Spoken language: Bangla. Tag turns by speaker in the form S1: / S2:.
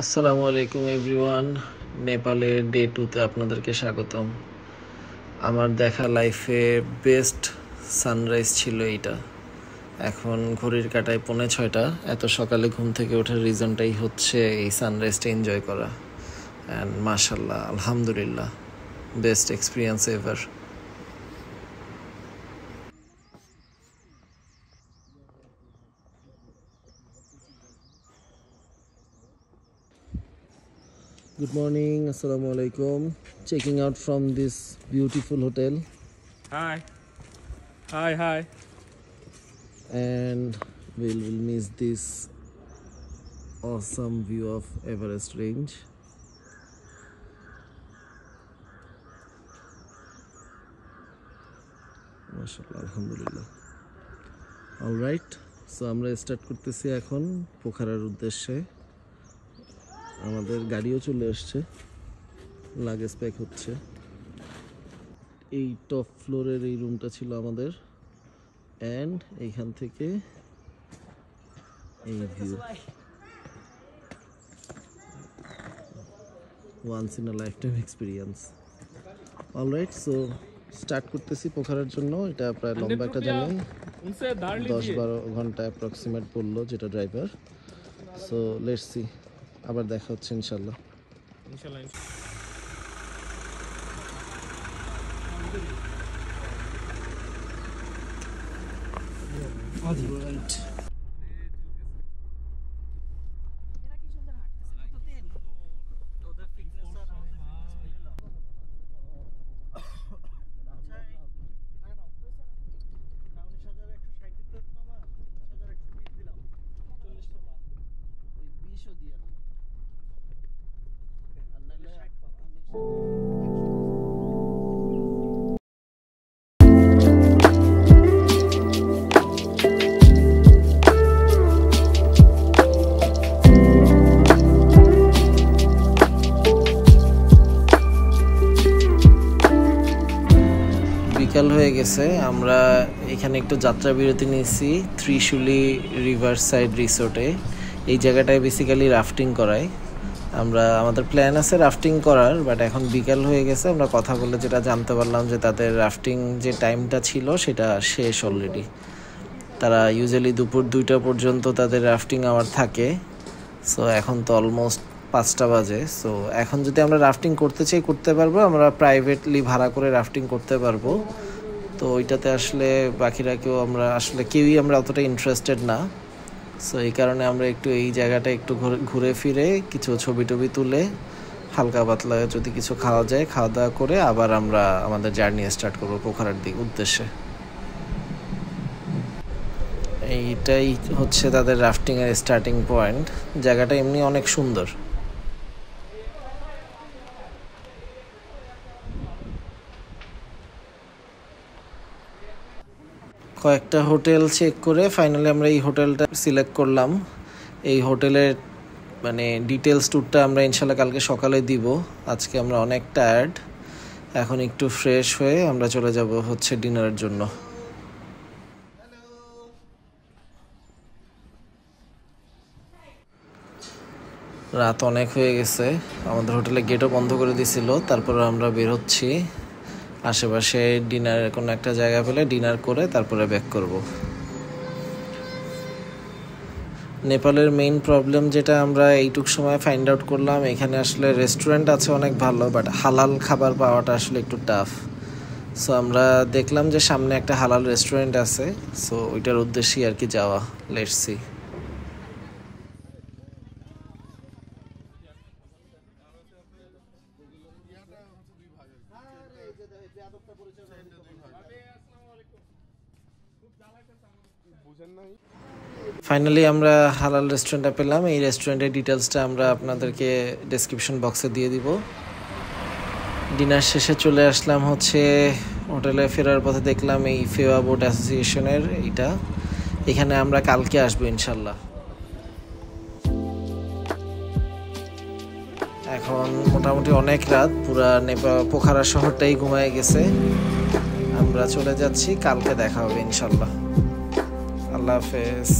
S1: আসসালামু আলাইকুম এভরিওয়ান। নেপালের ডে 2-তে আপনাদেরকে স্বাগতম। আমার দেখা লাইফে বেস্ট সানরাইজ ছিল এইটা। এখন ঘড়ির কাঁটায় 5:45। এত সকালে ঘুম থেকে ওঠার রিজনটাই হচ্ছে এই সানরাইজটা এনজয় করা। অ্যান্ড মাশাল্লাহ, আলহামদুলিল্লাহ, best experience ever. Good morning, assalamu alaikum. Checking out from this beautiful hotel.
S2: Hi. Hi.
S1: And we'll miss this awesome view of Everest range. মাশাআল্লাহ, আলহামদুলিল্লাহ। অলরাইট, সো আমরা স্টার্ট করতেছি এখন পোখারার উদ্দেশ্যে। আমাদের গাড়িও চলে আসছে, লাগেজ প্যাক হচ্ছে। এই টপ ফ্লোরের এই রুমটা ছিল আমাদের, অ্যান্ড এইখান থেকে এই view, once in a life time experience. Alright, so start করতেছি পোখারার জন্য। এটা প্রায় লম্বা একটা জার্নি, 10-12 ঘন্টা অ্যাপ্রক্সিমেট পড়লো যেটা ড্রাইভার। সো লেটস সি, আবার দেখা হচ্ছে ইনশাল্লাহ। বিকাল হয়ে গেছে, আমরা এখানে একটু যাত্রা বিরতি নিয়েছি ত্রিশুলি রিভার সাইড রিসোর্টে। এই জায়গাটায় বেসিক্যালি রাফটিং করায়। আমাদের প্ল্যান আছে রাফটিং করার, বাট এখন বিকাল হয়ে গেছে। আমরা কথা বলে যেটা জানতে পারলাম যে তাদের রাফটিং যে টাইমটা ছিল সেটা শেষ অলরেডি। তারা ইউজুয়ালি দুপুর 2টা পর্যন্ত তাদের রাফটিং আওয়ার থাকে। সো এখন তো অলমোস্ট 5টা বাজে। সো এখন যদি আমরা রাফটিং করতে চাই করতে পারবো, আমরা প্রাইভেটলি ভাড়া করে রাফটিং করতে পারবো। তো ওইটাতে আসলে বাকিরা কেউই আমরা অতটা ইন্টারেস্টেড না। সো এই কারণে আমরা একটু এই জায়গাটা একটু ঘুরে ফিরে কিছু ছবি টবি তুলে হালকা পাতলা যদি কিছু খাওয়া যায়, খাওয়া দাওয়া করে আবার আমরা আমাদের জার্নি স্টার্ট করবো পোখারার উদ্দেশ্যে। এইটাই হচ্ছে তাদের রাফটিংয়ের স্টার্টিং পয়েন্ট। জায়গাটা এমনি অনেক সুন্দর। কয়েকটা হোটেল চেক করে ফাইনালি আমরা এই হোটেলটা সিলেক্ট করলাম। এই হোটেলের ডিটেলস ট্যুরটা আমরা ইনশাল্লাহ কালকে সকালে দিব। আজকে আমরা অনেক টায়ার্ড, এখন একটু ফ্রেশ হয়ে আমরা চলে যাব হচ্ছে ডিনারের জন্য। রাত অনেক হয়ে গেছে, আমাদের হোটেলে গেটও বন্ধ করে দিয়েছিল। তারপরে আমরা বের হচ্ছি, আশেপাশে ডিনারের কোনো একটা জায়গা পেলে ডিনার করে তারপরে ব্যাক করব। নেপালের মেইন প্রবলেম যেটা আমরা এইটুক সময় ফাইন্ড আউট করলাম, এখানে আসলে রেস্টুরেন্ট আছে অনেক ভালো, বাট হালাল খাবার পাওয়াটা আসলে একটু টাফ। সো আমরা দেখলাম যে সামনে একটা হালাল রেস্টুরেন্ট আছে, সো ওইটার উদ্দেশ্যেই আর কি যাওয়া। Let's see. ফাইনালি আমরা হালাল রেস্টুরেন্টটা পেলাম। এই রেস্টুরেন্টের ডিটেলসটা আমরা আপনাদেরকে ডেসক্রিপশন বক্সে দিয়ে দিব। ডিনার শেষে চলে আসলাম হচ্ছে হোটেলে। ফেরার পথে দেখলাম এই ফেওয়া বোট অ্যাসোসিয়েশনের এইটা, এখানে আমরা কালকে আসবো ইনশাল্লাহ। এখন মোটামুটি অনেক রাত, পুরা পোখারা শহরটাই ঘুমায় গেছে। আমরা চলে যাচ্ছি, কালকে দেখা হবে ইনশাল্লাহ। আল্লাহ হাফেজ।